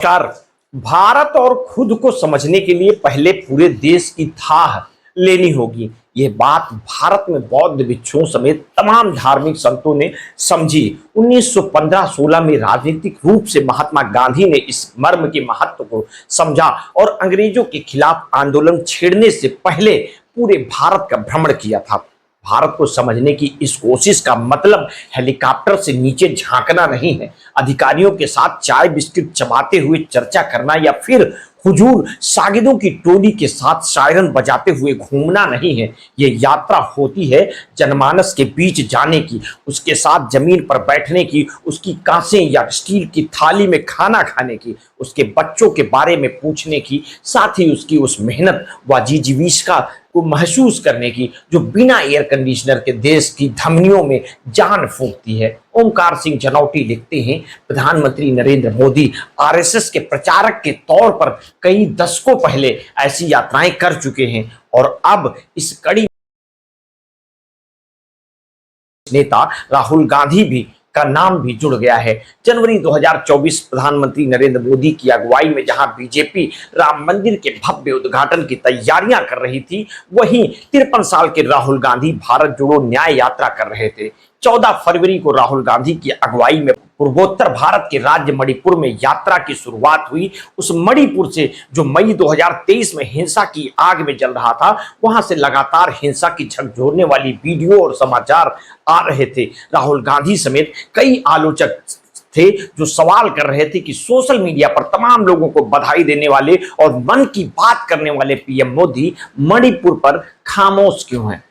नमस्कार। भारत और खुद को समझने के लिए पहले पूरे देश की थाह लेनी होगी। यह बात भारत में बौद्ध भिक्षुओं समेत तमाम धार्मिक संतों ने समझी। 1915-16 में राजनीतिक रूप से महात्मा गांधी ने इस मर्म के महत्व को समझा और अंग्रेजों के खिलाफ आंदोलन छेड़ने से पहले पूरे भारत का भ्रमण किया था। भारत को समझने की इस कोशिश का मतलब हेलीकॉप्टर से नीचे झांकना नहीं है, अधिकारियों के साथ चाय बिस्किट चबाते हुए चर्चा करना या फिर हुजूर सागिदों की टोली के साथ सायरन बजाते हुए घूमना नहीं है। ये यात्रा होती है जनमानस के बीच जाने की, उसके साथ जमीन पर बैठने की, उसकी कांसे या स्टील की थाली में खाना खाने की, उसके बच्चों के बारे में पूछने की, साथ ही उसकी उस मेहनत व जीविका को महसूस करने की जो बिना एयर कंडीशनर के देश की धमनियों में जान फूंकती है। ओमकार सिंह जनौटी लिखते हैं, प्रधानमंत्री नरेंद्र मोदी आरएसएस के प्रचारक के तौर पर कई दशकों पहले ऐसी यात्राएं कर चुके हैं और अब इस कड़ी नेता राहुल गांधी भी का नाम भी जुड़ गया है। जनवरी 2024 प्रधानमंत्री नरेंद्र मोदी की अगुवाई में जहां बीजेपी राम मंदिर के भव्य उद्घाटन की तैयारियां कर रही थी, वहीं 53 साल के राहुल गांधी भारत जोड़ो न्याय यात्रा कर रहे थे। 14 फरवरी को राहुल गांधी की अगुवाई में पूर्वोत्तर भारत के राज्य मणिपुर में यात्रा की शुरुआत हुई। उस मणिपुर से जो मई 2023 में हिंसा की आग में जल रहा था, वहां से लगातार हिंसा की झकझोरने वाली वीडियो और समाचार आ रहे थे। राहुल गांधी समेत कई आलोचक थे जो सवाल कर रहे थे कि सोशल मीडिया पर तमाम लोगों को बधाई देने वाले और मन की बात करने वाले पीएम मोदी मणिपुर पर खामोश क्यों हैं।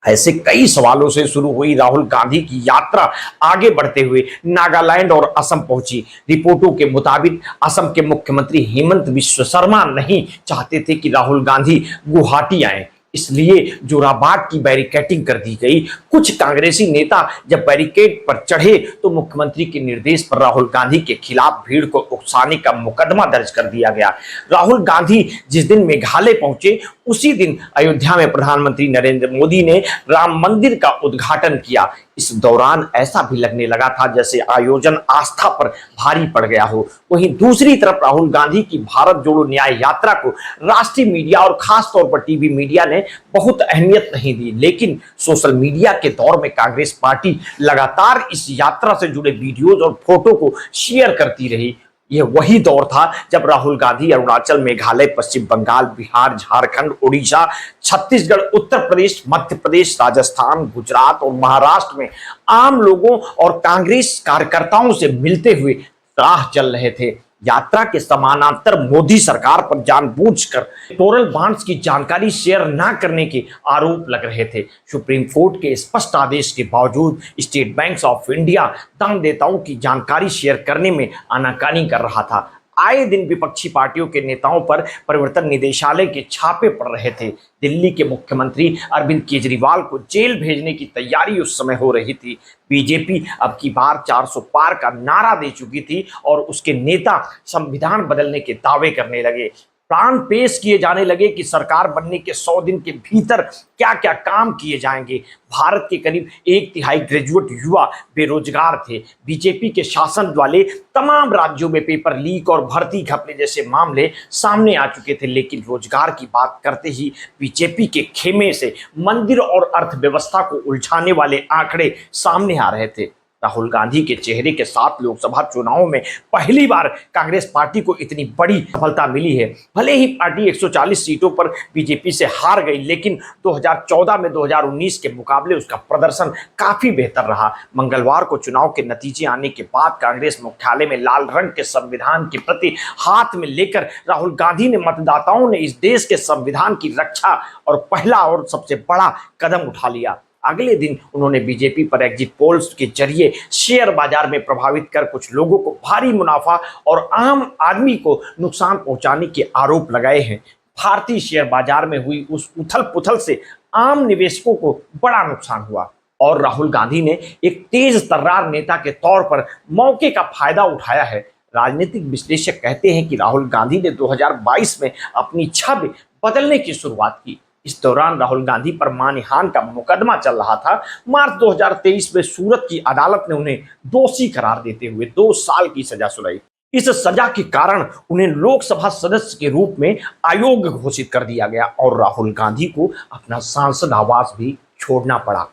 ऐसे कई सवालों से शुरू हुई राहुल गांधी की यात्रा आगे बढ़ते हुए नागालैंड और असम पहुंची। रिपोर्टों के मुताबिक असम के मुख्यमंत्री हेमंत बिश्व शर्मा नहीं चाहते थे कि राहुल गांधी गुवाहाटी आए, इसलिए जोराबाग की बैरिकेडिंग कर दी गई। कुछ कांग्रेसी नेता जब बैरिकेड पर चढ़े तो मुख्यमंत्री के निर्देश पर राहुल गांधी के खिलाफ भीड़ को उकसाने का मुकदमा दर्ज कर दिया गया। राहुल गांधी जिस दिन मेघालय पहुंचे, उसी दिन अयोध्या में प्रधानमंत्री नरेंद्र मोदी ने राम मंदिर का उद्घाटन किया। इस दौरान ऐसा भी लगने लगा था जैसे आयोजन आस्था पर भारी पड़ गया हो। वहीं दूसरी तरफ राहुल गांधी की भारत जोड़ो न्याय यात्रा को राष्ट्रीय मीडिया और खास तौर पर टीवी मीडिया ने बहुत अहमियत नहीं दी, लेकिन सोशल मीडिया के दौर में कांग्रेस पार्टी लगातार इस यात्रा से जुड़े वीडियोज और फोटो को शेयर करती रही। यह वही दौर था जब राहुल गांधी अरुणाचल, मेघालय, पश्चिम बंगाल, बिहार, झारखंड, उड़ीसा, छत्तीसगढ़, उत्तर प्रदेश, मध्य प्रदेश, राजस्थान, गुजरात और महाराष्ट्र में आम लोगों और कांग्रेस कार्यकर्ताओं से मिलते हुए राह चल रहे थे। यात्रा के समानांतर मोदी सरकार पर जानबूझकर इलेक्टोरल बॉन्ड्स की जानकारी शेयर न करने के आरोप लग रहे थे। सुप्रीम कोर्ट के स्पष्ट आदेश के बावजूद स्टेट बैंक ऑफ इंडिया दानदाताओं की जानकारी शेयर करने में आनाकानी कर रहा था। आए दिन विपक्षी पार्टियों के नेताओं पर परिवर्तन निदेशालय के छापे पड़ रहे थे। दिल्ली के मुख्यमंत्री अरविंद केजरीवाल को जेल भेजने की तैयारी उस समय हो रही थी। बीजेपी अब की बार 400 पार का नारा दे चुकी थी और उसके नेता संविधान बदलने के दावे करने लगे। प्लान पेश किए जाने लगे कि सरकार बनने के 100 दिन के भीतर क्या क्या काम किए जाएंगे। भारत के करीब 1/3 ग्रेजुएट युवा बेरोजगार थे। बीजेपी के शासन वाले तमाम राज्यों में पेपर लीक और भर्ती घपले जैसे मामले सामने आ चुके थे, लेकिन रोजगार की बात करते ही बीजेपी के खेमे से मंदिर और अर्थव्यवस्था को उलझाने वाले आंकड़े सामने आ रहे थे। राहुल गांधी के चेहरे के साथ लोकसभा चुनावों में पहली बार कांग्रेस पार्टी को इतनी बड़ी सफलता मिली है। भले ही पार्टी 140 सीटों पर बीजेपी से हार गई, लेकिन 2014 में 2019 के मुकाबले उसका प्रदर्शन काफी बेहतर रहा। मंगलवार को चुनाव के नतीजे आने के बाद कांग्रेस मुख्यालय में लाल रंग के संविधान की प्रति हाथ में लेकर राहुल गांधी ने मतदाताओं ने इस देश के संविधान की रक्षा और पहला और सबसे बड़ा कदम उठा लिया। अगले दिन उन्होंने बीजेपी पर एग्जिट पोल्स के जरिए शेयर बाजार में प्रभावित कर कुछ लोगों को भारी मुनाफा और आम आदमी को नुकसान पहुंचाने के आरोप लगाए हैं। भारतीय शेयर बाजार में हुई उस उथल पुथल से आम निवेशकों को बड़ा नुकसान हुआ और राहुल गांधी ने एक तेज तर्रार नेता के तौर पर मौके का फायदा उठाया है। राजनीतिक विश्लेषक कहते हैं कि राहुल गांधी ने 2022 में अपनी छवि बदलने की शुरुआत की। इस दौरान राहुल गांधी पर मानहानि का मुकदमा चल रहा था। मार्च 2023 में सूरत की अदालत ने उन्हें दोषी करार देते हुए 2 साल की सजा सुनाई। इस सजा के कारण उन्हें लोकसभा सदस्य के रूप में अयोग्य घोषित कर दिया गया और राहुल गांधी को अपना सांसद आवास भी छोड़ना पड़ा।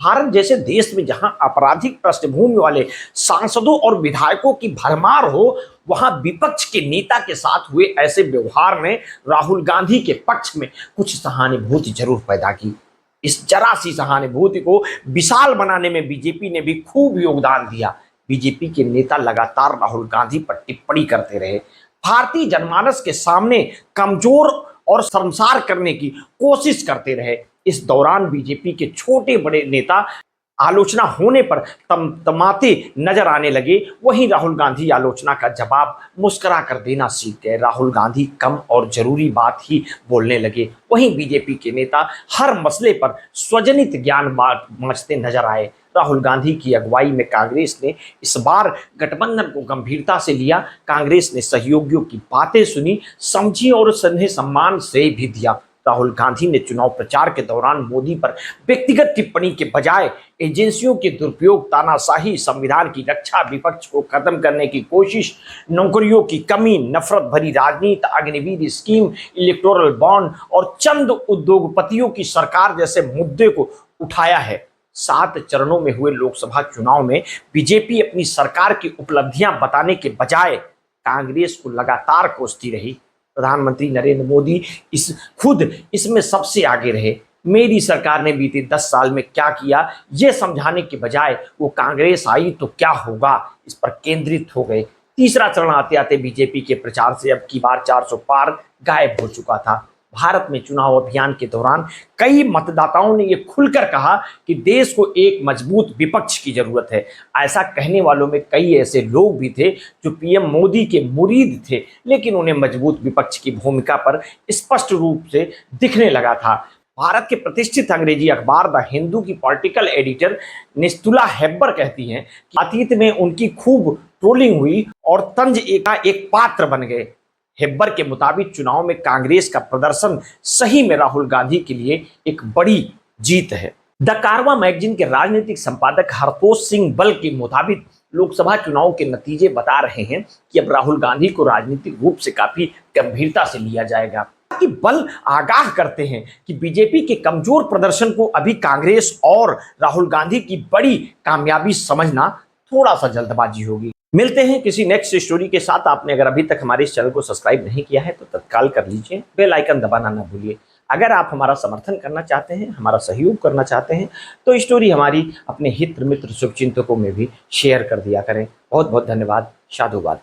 भारत जैसे देश में जहां आपराधिक पृष्ठभूमि वाले सांसदों और विधायकों की भरमार हो, वहां विपक्ष के नेता के साथ हुए ऐसे व्यवहार ने राहुल गांधी के पक्ष में कुछ सहानुभूति जरूर पैदा की। इस जरा सी सहानुभूति को विशाल बनाने में बीजेपी ने भी खूब योगदान दिया। बीजेपी के नेता लगातार राहुल गांधी पर टिप्पणी करते रहे, भारतीय जनमानस के सामने कमजोर और शर्मसार करने की कोशिश करते रहे। इस दौरान बीजेपी के छोटे बड़े नेता आलोचना होने पर तमतमाते नजर आने लगे, वहीं राहुल गांधी आलोचना का जवाब मुस्कुरा कर देना सीख गए। राहुल गांधी कम और जरूरी बात ही बोलने लगे। वहीं बीजेपी के नेता हर मसले पर स्वजनित ज्ञान बांटते नजर आए। राहुल गांधी की अगुवाई में कांग्रेस ने इस बार गठबंधन को गंभीरता से लिया। कांग्रेस ने सहयोगियों की बातें सुनी, समझी और उन्हें सम्मान से भी दिया। राहुल गांधी ने चुनाव प्रचार के दौरान मोदी पर व्यक्तिगत टिप्पणी के बजाय एजेंसियों के दुरुपयोग, तानाशाही, संविधान की रक्षा, विपक्ष को खत्म करने की कोशिश, नौकरियों की कमी, नफरत भरी राजनीति, अग्निवीर स्कीम, इलेक्टोरल बॉन्ड और चंद उद्योगपतियों की सरकार जैसे मुद्दे को उठाया है। 7 चरणों में हुए लोकसभा चुनाव में बीजेपी अपनी सरकार की उपलब्धियां बताने के बजाय कांग्रेस को लगातार कोसती रही। प्रधानमंत्री नरेंद्र मोदी खुद इसमें सबसे आगे रहे। मेरी सरकार ने बीते 10 साल में क्या किया, यह समझाने के बजाय वो कांग्रेस आई तो क्या होगा, इस पर केंद्रित हो गए। तीसरा चरण आते आते बीजेपी के प्रचार से अब की बार 400 पार गायब हो चुका था। भारत में चुनाव अभियान के दौरान कई मतदाताओं ने यह खुलकर कहा कि देश को एक मजबूत विपक्ष की जरूरत है। ऐसा कहने वालों में कई ऐसे लोग भी थे जो पीएम मोदी के मुरीद थे, लेकिन उन्हें मजबूत विपक्ष की भूमिका पर स्पष्ट रूप से दिखने लगा था। भारत के प्रतिष्ठित अंग्रेजी अखबार द हिंदू की पॉलिटिकल एडिटर निस्तुला हेब्बर कहती हैं कि अतीत में उनकी खूब ट्रोलिंग हुई और तंज एक पात्र बन गए। हेब्बर के मुताबिक चुनाव में कांग्रेस का प्रदर्शन सही में राहुल गांधी के लिए एक बड़ी जीत है। द कारवा मैगजीन के राजनीतिक संपादक हरतोष सिंह बल के मुताबिक लोकसभा चुनाव के नतीजे बता रहे हैं कि अब राहुल गांधी को राजनीतिक रूप से काफी गंभीरता से लिया जाएगा। कि बल आगाह करते हैं कि बीजेपी के कमजोर प्रदर्शन को अभी कांग्रेस और राहुल गांधी की बड़ी कामयाबी समझना थोड़ा सा जल्दबाजी होगी। मिलते हैं किसी नेक्स्ट स्टोरी के साथ। आपने अगर अभी तक हमारे इस चैनल को सब्सक्राइब नहीं किया है तो तत्काल कर लीजिए, बेल आइकन दबाना ना भूलिए। अगर आप हमारा समर्थन करना चाहते हैं, हमारा सहयोग करना चाहते हैं तो स्टोरी हमारी अपने हित मित्र शुभचिंतकों में भी शेयर कर दिया करें। बहुत बहुत धन्यवाद। साधुवाद।